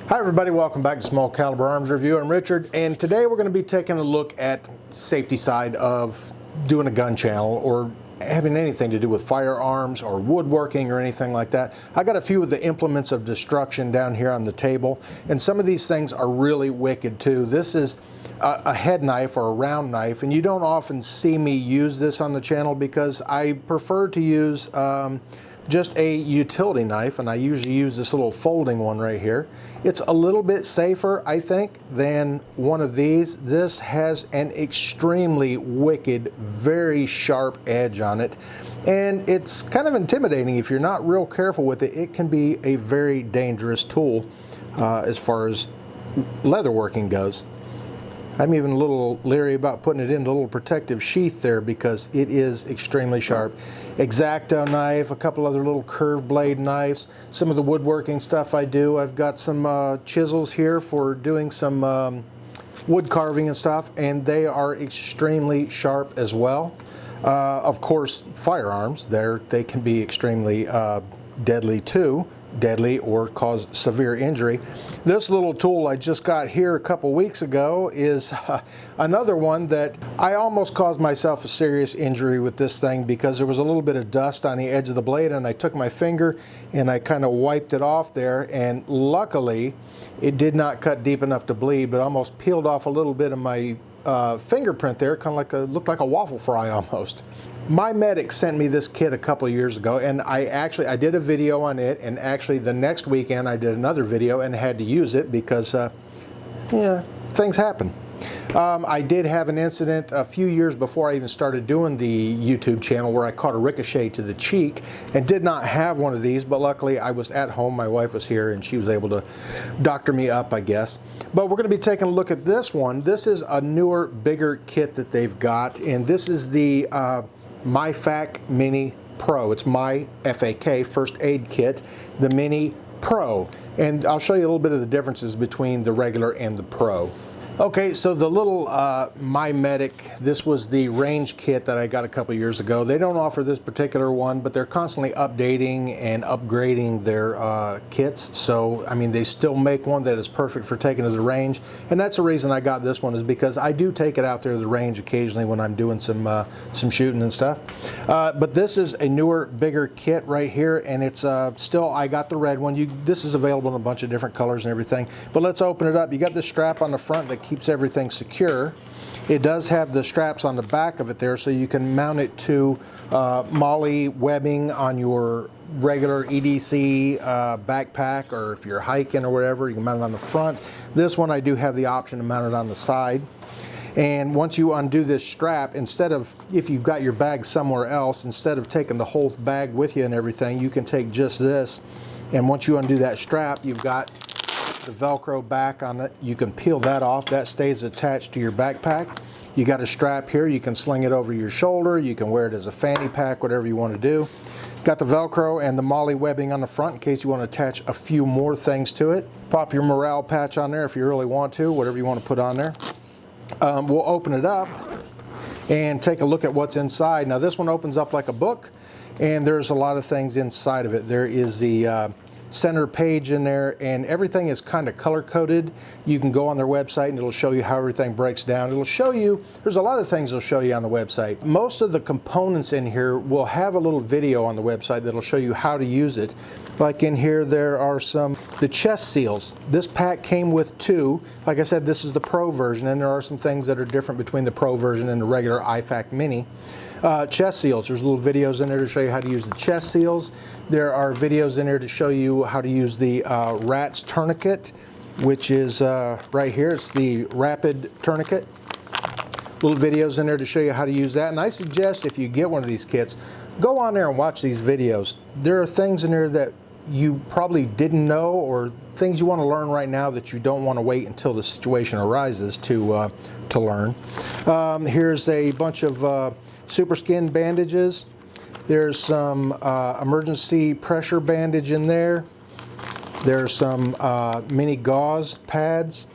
Hi everybody, welcome back to Small Caliber Arms Review. I'm Richard, and today we're going to be taking a look at safety side of doing a gun channel or having anything to do with firearms or woodworking or anything like that. I got a few of the implements of destruction down here on the table, and some of these things are really wicked too. This is a head knife or a round knife, and you don't often see me use this on the channel because I prefer to use just a utility knife, and I usually use this little folding one right here. It's a little bit safer, I think, than one of these. This has an extremely wicked, very sharp edge on it, and it's kind of intimidating. If you're not real careful with it, it can be a very dangerous tool as far as leatherworking goes. I'm even a little leery about putting it in the little protective sheath there because it is extremely sharp. X-Acto knife, a couple other little curved blade knives, some of the woodworking stuff I do. I've got some chisels here for doing some wood carving and stuff, and they are extremely sharp as well. Of course, firearms, they can be extremely deadly too. Deadly or cause severe injury. This little tool I just got here a couple weeks ago is another one that I almost caused myself a serious injury with this thing because there was a little bit of dust on the edge of the blade, and I took my finger and I kind of wiped it off there, and luckily it did not cut deep enough to bleed, but almost peeled off a little bit of my fingerprint there, kind of like looked like a waffle fry almost. MyFAK sent me this kit a couple years ago, and I did a video on it, and actually the next weekend I did another video and had to use it because yeah, things happen. I did have an incident a few years before I even started doing the YouTube channel where I caught a ricochet to the cheek and did not have one of these, but luckily I was at home, my wife was here, and she was able to doctor me up, I guess. But we're going to be taking a look at this one. This is a newer, bigger kit that they've got, and this is the MyFAK Mini Pro. It's MyFAK First Aid Kit, the Mini Pro. And I'll show you a little bit of the differences between the regular and the Pro. Okay, so the little MyFAK, this was the range kit that I got a couple years ago. They don't offer this particular one, but they're constantly updating and upgrading their kits. So, I mean, they still make one that is perfect for taking to the range. And that's the reason I got this one, is because I do take it out there to the range occasionally when I'm doing some shooting and stuff. But this is a newer, bigger kit right here, and it's still, I got the red one. This is available in a bunch of different colors and everything. But let's open it up. You got this strap on the front that keeps everything secure. It does have the straps on the back of it there, so you can mount it to MOLLE webbing on your regular EDC backpack, or if you're hiking or whatever, you can mount it on the front. This one I do have the option to mount it on the side. And once you undo this strap, instead of, if you've got your bag somewhere else, instead of taking the whole bag with you and everything, you can take just this, and once you undo that strap, you've got the Velcro back on it. You can peel that off. That stays attached to your backpack. You got a strap here. You can sling it over your shoulder. You can wear it as a fanny pack, whatever you want to do. Got the Velcro and the MOLLE webbing on the front in case you want to attach a few more things to it. Pop your morale patch on there if you really want to, whatever you want to put on there. We'll open it up and take a look at what's inside. Now this one opens up like a book, and there's a lot of things inside of it. There is the center page in there, and everything is kind of color coded. You can go on their website and it'll show you how everything breaks down. It'll show you, there's a lot of things it'll show you on the website. Most of the components in here will have a little video on the website that'll show you how to use it. Like in here, there are the chest seals. This pack came with two. Like I said, this is the Pro version, and there are some things that are different between the Pro version and the regular MyFAK Mini. Chest seals, there's little videos in there to show you how to use the chest seals. There are videos in there to show you how to use the RATS tourniquet, which is right here. It's the rapid tourniquet. Little videos in there to show you how to use that. And I suggest if you get one of these kits, go on there and watch these videos. There are things in there that you probably didn't know, or things you want to learn right now that you don't want to wait until the situation arises to learn. Here's a bunch of super skin bandages. There's some emergency pressure bandage in there. There's some mini gauze pads.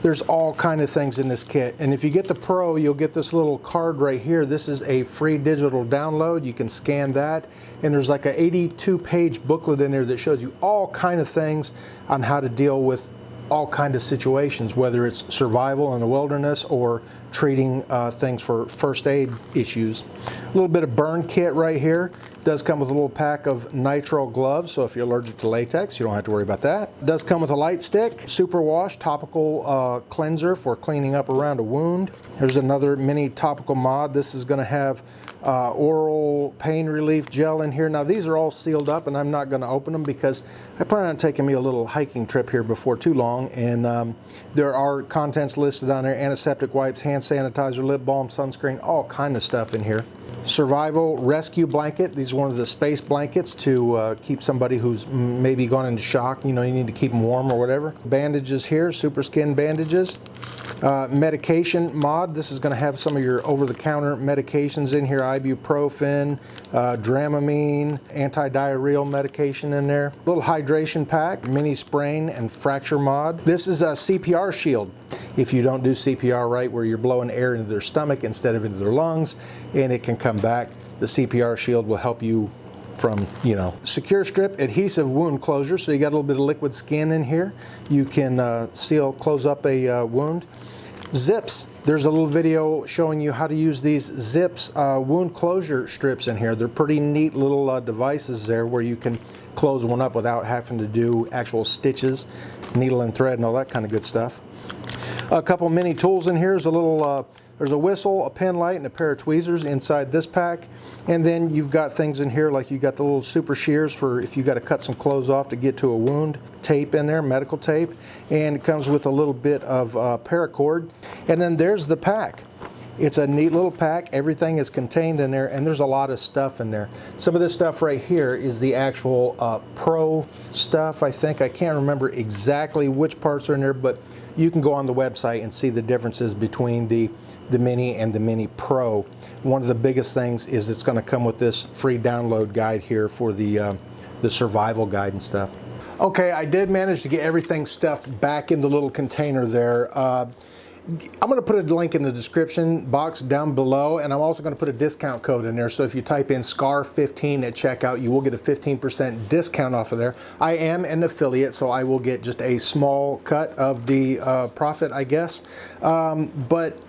There's all kind of things in this kit. And if you get the Pro, you'll get this little card right here. This is a free digital download. You can scan that. And there's like a 82-page booklet in there that shows you all kind of things on how to deal with all kinds of situations, whether it's survival in the wilderness or treating things for first aid issues. A little bit of burn kit right here. Does come with a little pack of nitrile gloves, so if you're allergic to latex, you don't have to worry about that. It does come with a light stick, super wash, topical cleanser for cleaning up around a wound. Here's another mini topical mod. This is going to have oral pain relief gel in here. Now these are all sealed up, and I'm not going to open them because I plan on taking me a little hiking trip here before too long, and there are contents listed on there: antiseptic wipes, hand sanitizer, lip balm, sunscreen, all kind of stuff in here. Survival rescue blanket. These are one of the space blankets to keep somebody who's maybe gone into shock. You know, you need to keep them warm or whatever. Bandages here, super skin bandages. Medication mod. This is going to have some of your over-the-counter medications in here: ibuprofen, Dramamine, anti-diarrheal medication in there. Little hydration pack, mini sprain and fracture mod. This is a CPR shield. If you don't do CPR right, where you're blowing air into their stomach instead of into their lungs, and it can come back, the CPR shield will help you from, you know. Secure strip adhesive wound closure, so you got a little bit of liquid skin in here. You can close up a wound. Zips. There's a little video showing you how to use these zips wound closure strips in here. They're pretty neat little devices there where you can close one up without having to do actual stitches, needle and thread, and all that kind of good stuff. A couple mini tools in here. There's a little there's a whistle, a pen light, and a pair of tweezers inside this pack. And then you've got things in here like you got the little super shears for if you got to cut some clothes off to get to a wound. Tape in there, medical tape. And it comes with a little bit of paracord. And then there's the pack. It's a neat little pack. Everything is contained in there, and there's a lot of stuff in there. Some of this stuff right here is the actual pro stuff, I think. I can't remember exactly which parts are in there, but you can go on the website and see the differences between the Mini and the Mini Pro. One of the biggest things is it's going to come with this free download guide here for the survival guide and stuff. Okay, I did manage to get everything stuffed back in the little container there. I'm going to put a link in the description box down below, and I'm also going to put a discount code in there. So if you type in S.C.A.R 15 at checkout, you will get a 15% discount off of there. I am an affiliate, so I will get just a small cut of the profit, I guess. But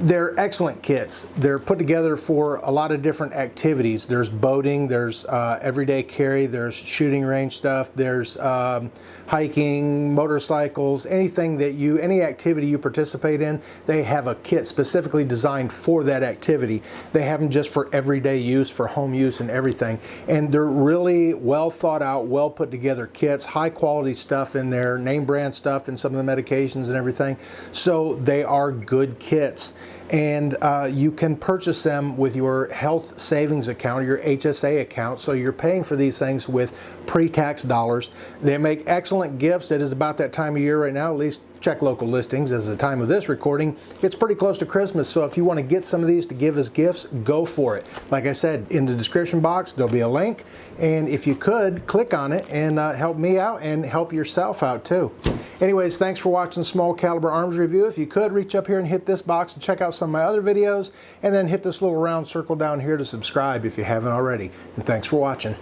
they're excellent kits. They're put together for a lot of different activities. There's boating, there's everyday carry, there's shooting range stuff, there's hiking, motorcycles, anything that any activity you participate in, they have a kit specifically designed for that activity. They have them just for everyday use, for home use and everything. And they're really well thought out, well put together kits, high quality stuff in there, name brand stuff in some of the medications and everything. So they are good kits. And you can purchase them with your health savings account or your HSA account, so you're paying for these things with pre-tax dollars. They make excellent gifts. It is about that time of year right now, at least check local listings as the time of this recording. It's pretty close to Christmas, so if you want to get some of these to give as gifts, go for it. Like I said, in the description box there'll be a link, and if you could, click on it and help me out and help yourself out too. Anyways, thanks for watching Small Caliber Arms Review. If you could, reach up here and hit this box and check out some of my other videos, and then hit this little round circle down here to subscribe if you haven't already. And thanks for watching.